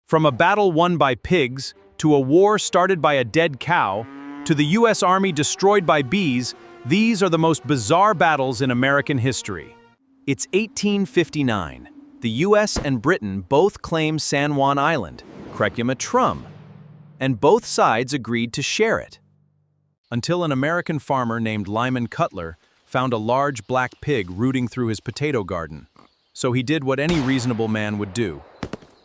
From a battle won by pigs, to a war started by a dead cow, to the U.S. Army destroyed by bees, these are the most bizarre battles in American history. It's 1859. The U.S. and Britain both claim San Juan Island, Trum, and both sides agreed to share it. Until an American farmer named Lyman Cutler found a large black pig rooting through his potato garden. So he did what any reasonable man would do.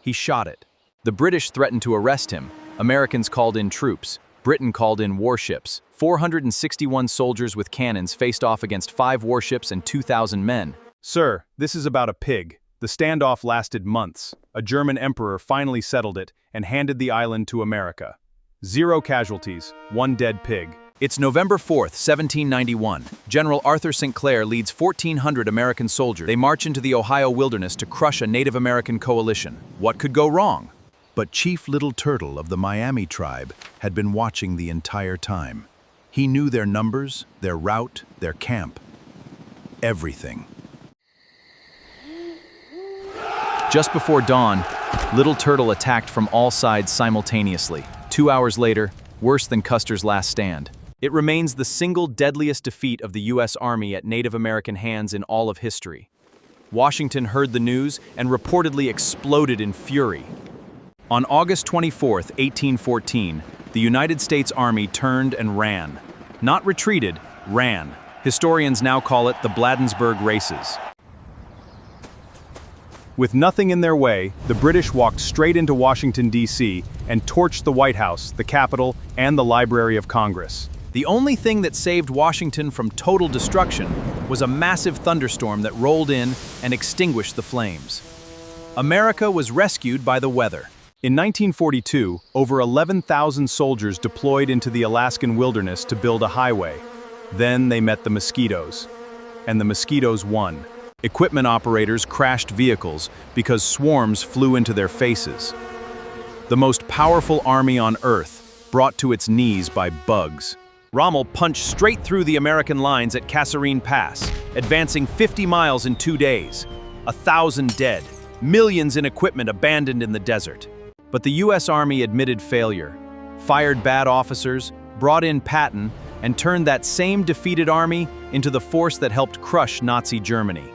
He shot it. The British threatened to arrest him. Americans called in troops. Britain called in warships. 461 soldiers with cannons faced off against 5 warships and 2,000 men. Sir, this is about a pig. The standoff lasted months. A German emperor finally settled it and handed the island to America. 0 casualties, 1 dead pig. It's November 4th, 1791. General Arthur St. Clair leads 1,400 American soldiers. They march into the Ohio wilderness to crush a Native American coalition. What could go wrong? But Chief Little Turtle of the Miami tribe had been watching the entire time. He knew their numbers, their route, their camp. Everything. Just before dawn, Little Turtle attacked from all sides simultaneously. 2 hours later, worse than Custer's last stand. It remains the single deadliest defeat of the U.S. Army at Native American hands in all of history. Washington heard the news and reportedly exploded in fury. On August 24, 1814, the United States Army turned and ran. Not retreated, ran. Historians now call it the Bladensburg Races. With nothing in their way, the British walked straight into Washington, D.C. and torched the White House, the Capitol, and the Library of Congress. The only thing that saved Washington from total destruction was a massive thunderstorm that rolled in and extinguished the flames. America was rescued by the weather. In 1942, over 11,000 soldiers deployed into the Alaskan wilderness to build a highway. Then they met the mosquitoes. And the mosquitoes won. Equipment operators crashed vehicles because swarms flew into their faces. The most powerful army on Earth, brought to its knees by bugs. Rommel punched straight through the American lines at Kasserine Pass, advancing 50 miles in 2 days. 1,000 dead, millions in equipment abandoned in the desert. But the U.S. Army admitted failure, fired bad officers, brought in Patton, and turned that same defeated army into the force that helped crush Nazi Germany.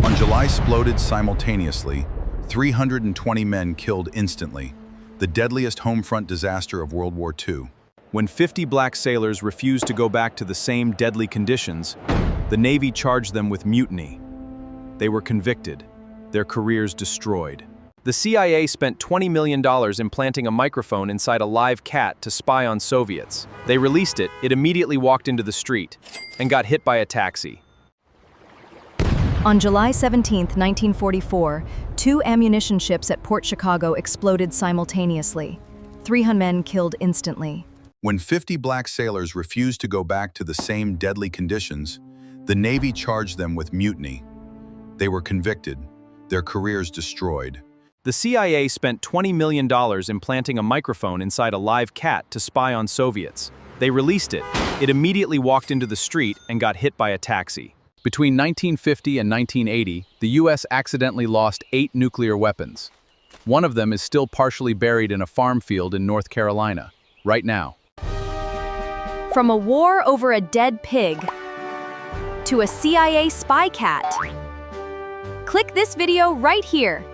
On July exploded simultaneously, 320 men killed instantly, the deadliest home front disaster of World War II. When 50 black sailors refused to go back to the same deadly conditions, the Navy charged them with mutiny. They were convicted, their careers destroyed. The CIA spent $20 million implanting a microphone inside a live cat to spy on Soviets. They released it, it immediately walked into the street and got hit by a taxi. On July 17, 1944, 2 ammunition ships at Port Chicago exploded simultaneously. 300 men killed instantly. When 50 black sailors refused to go back to the same deadly conditions, the Navy charged them with mutiny. They were convicted, their careers destroyed. The CIA spent $20 million implanting a microphone inside a live cat to spy on Soviets. They released it, it immediately walked into the street and got hit by a taxi. Between 1950 and 1980, the U.S. accidentally lost 8 nuclear weapons. One of them is still partially buried in a farm field in North Carolina, right now. From a war over a dead pig to a CIA spy cat. Click this video right here